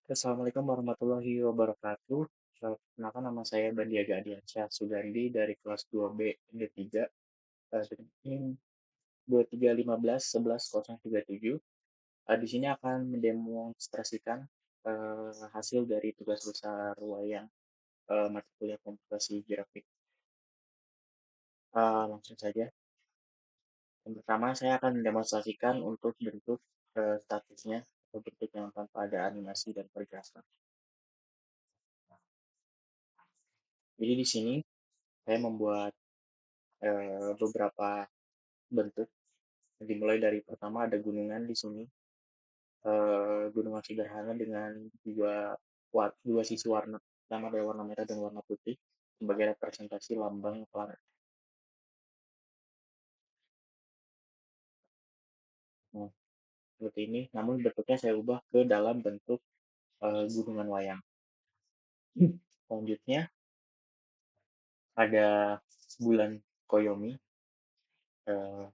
Assalamualaikum warahmatullahi wabarakatuh. Perkenalkan nama saya Bandiaga Ardiansyah Sugandi dari kelas 2B D3 dengan 2315111037. Di sini akan mendemonstrasikan hasil dari tugas besar wayang mata kuliah komputasi grafik. Langsung saja. Yang pertama saya akan mendemonstrasikan untuk bentuk statusnya atau bentuk yang tanpa ada animasi dan pergerakan. Jadi di sini saya membuat beberapa bentuk. Dimulai dari pertama ada gunungan di sini, gunungan sederhana dengan dua sisi warna, pertama ada warna merah dan warna putih sebagai representasi lambang planet. Nah, seperti ini, namun bentuknya saya ubah ke dalam bentuk gunungan wayang. Selanjutnya ada bulan Koyomi eh,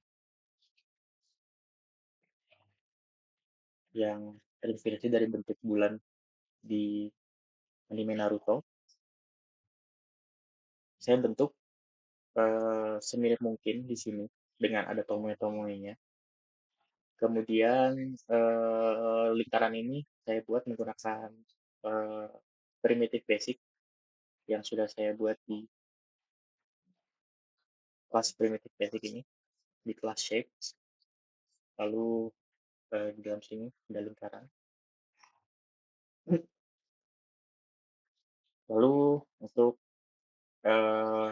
yang terinspirasi dari bentuk bulan di anime Naruto. Saya bentuk semirip mungkin di sini dengan ada tomoe-tomoenya. Kemudian lingkaran ini saya buat menggunakan eh, primitive basic yang sudah saya buat di kelas primitive basic ini, di kelas shape. Lalu di dalam sini ada lingkaran. Lalu untuk eh,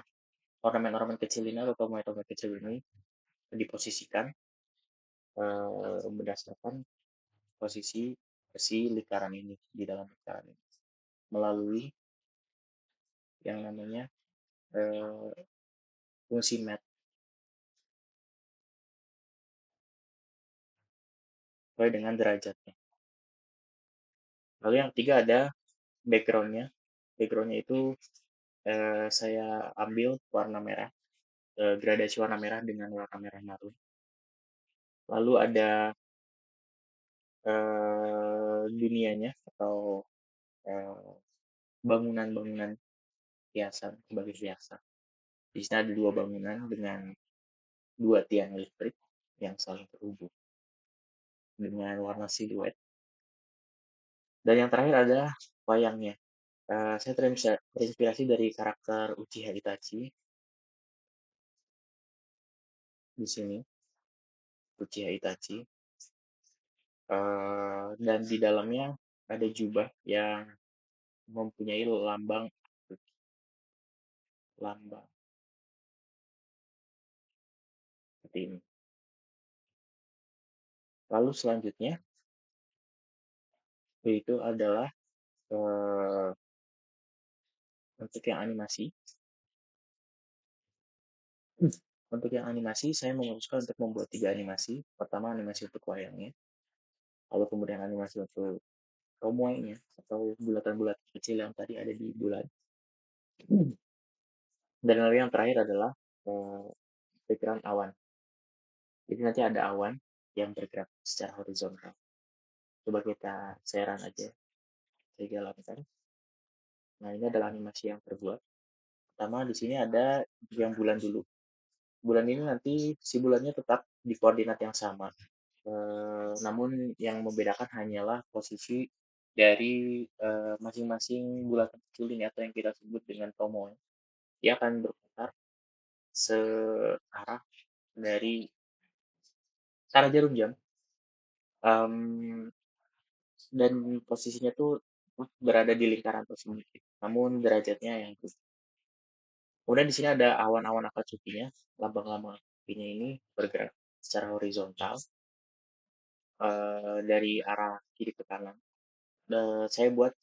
ornamen-ornamen kecil ini atau tomoe-tomoe kecil ini diposisikan berdasarkan posisi si lingkaran ini di dalam lingkaran ini melalui yang namanya fungsi mat sesuai dengan derajatnya. Lalu yang ketiga ada backgroundnya. Backgroundnya itu saya ambil warna merah, gradasi warna merah dengan warna merah marun. Lalu ada dunianya atau bangunan-bangunan hiasan sebagai hiasan. Di sini ada dua bangunan dengan dua tiang listrik yang saling terhubung dengan warna siluet. Dan yang terakhir adalah wayangnya. Saya terinspirasi dari karakter Uchiha Itachi di sini, Uchiha Itachi. Dan di dalamnya ada jubah yang mempunyai lambang lambang seperti ini. Lalu selanjutnya itu adalah untuk yang animasi. Untuk yang animasi saya memutuskan untuk membuat 3 animasi. Pertama animasi untuk wayangnya, lalu kemudian animasi untuk tomoe-nya atau bulatan-bulatan kecil yang tadi ada di bulan. Dan lalu yang terakhir adalah background awan. Jadi nanti ada awan yang bergerak secara horizontal. Coba kita share aja, saya jalankan. Nah, ini adalah animasi yang terbuat. Pertama di sini ada yang bulan dulu. Bulan ini nanti si bulannya tetap di koordinat yang sama. Namun yang membedakan hanyalah posisi dari masing-masing bulatan kecil ini atau yang kita sebut dengan tomoe. Dia akan berputar searah dari arah jarum jam. Dan posisinya tuh berada di lingkaran tersebut. Namun derajatnya yang itu. Kemudian di sini ada awan-awan akatsukinya. Lambang-lambang akatsukinya ini bergerak secara horizontal dari arah kiri ke kanan. Saya buat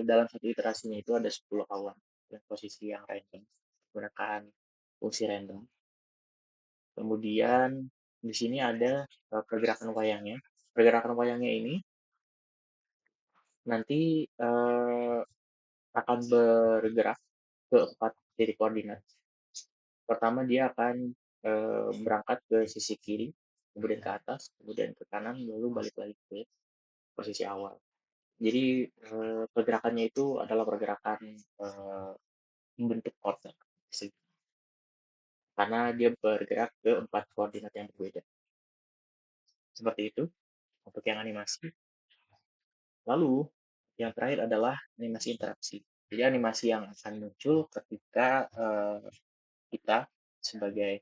dalam satu iterasinya itu ada 10 awan dan posisi yang random menggunakan fungsi random. Kemudian di sini ada pergerakan wayangnya. Pergerakan wayangnya ini nanti akan bergerak ke 4 titik koordinat. Pertama dia akan berangkat ke sisi kiri, kemudian ke atas, kemudian ke kanan, lalu balik lagi ke posisi awal. Jadi, pergerakannya itu adalah pergerakan, membentuk kotak, karena dia bergerak ke 4 koordinat yang berbeda. Seperti itu untuk yang animasi. Lalu yang terakhir adalah animasi interaksi. Jadi animasi yang akan muncul ketika, kita sebagai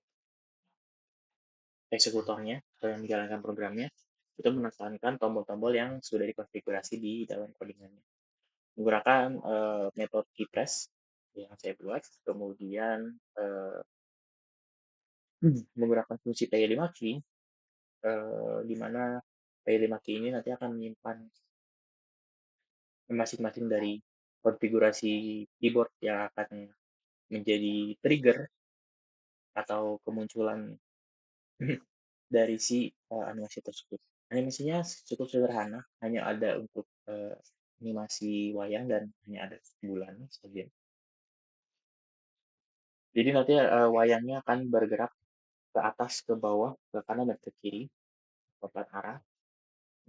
eksekutornya atau yang menjalankan programnya, itu menekankan tombol-tombol yang sudah dikonfigurasi di dalam codingannya. Menggunakan, metode key press yang saya buat, kemudian, menggunakan fungsi PY5 key, di mana PY5 key ini nanti akan menyimpan masing-masing dari konfigurasi keyboard yang akan menjadi trigger atau kemunculan dari si animasi tersebut. Animasinya cukup sederhana, hanya ada untuk animasi wayang dan hanya ada bulan saja. Jadi nanti wayangnya akan bergerak ke atas, ke bawah, ke kanan dan ke kiri, ke empat arah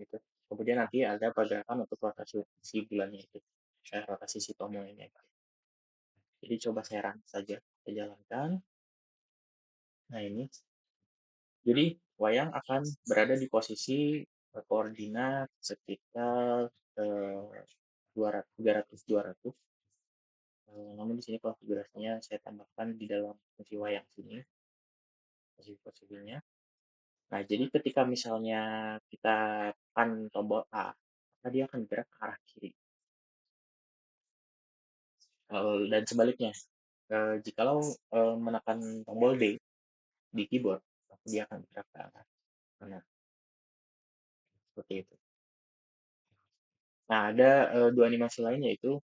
gitu. Kemudian nanti ada pergerakan untuk rotasi si bulannya itu, rotasi si tombol ini. Jadi coba saya rangkum saja, saya jalankan. Nah ini, jadi wayang akan berada di posisi koordinat sekitar 300 200. Namun di sini konfigurasinya saya tambahkan di dalam fungsi wayang sini, posisi-posisinya. Nah, jadi ketika misalnya kita tekan tombol A, maka dia akan bergerak ke arah kiri. Dan sebaliknya, jikalau menekan tombol D di keyboard, maka dia akan bergerak ke arah kanan. Seperti itu. Nah, ada dua animasi lain yaitu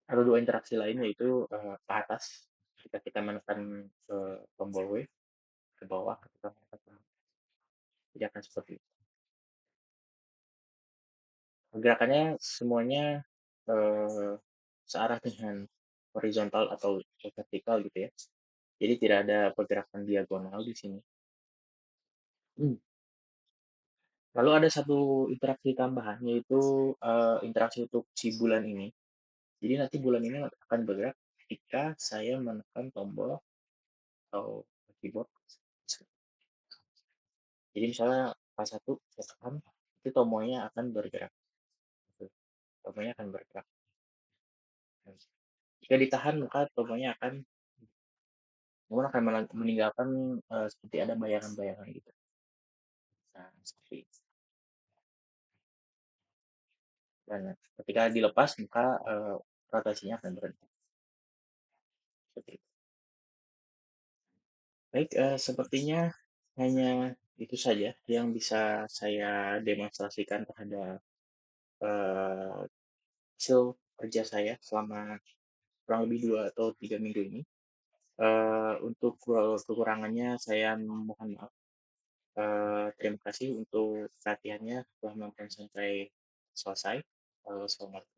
ada dua interaksi lain yaitu ke atas ketika kita menekan tombol W, ke bawah ketika menekan tombol. Jadi akan seperti itu. Gerakannya semuanya eh, searah dengan horizontal atau vertikal gitu ya. Jadi tidak ada pergerakan diagonal di sini. Hmm. Lalu ada satu interaksi tambahan yaitu interaksi untuk si bulan ini. Jadi nanti bulan ini akan bergerak ketika saya menekan tombol atau keyboard. Jadi misalnya pas 1 saya tekan, itu tombolnya akan bergerak. Tombolnya akan bergerak. Jika ditahan maka tombolnya akan namun akan meninggalkan seperti ada bayangan-bayangan gitu. Nah, seperti itu. Dan ketika dilepas maka rotasinya akan berhenti. Seperti itu. Baik, sepertinya hanya itu saja yang bisa saya demonstrasikan terhadap eh, hasil kerja saya selama kurang lebih 2 atau 3 minggu ini. Untuk kekurangannya saya mohon maaf. Terima kasih untuk perhatiannya telah menonton sampai selesai. Selamat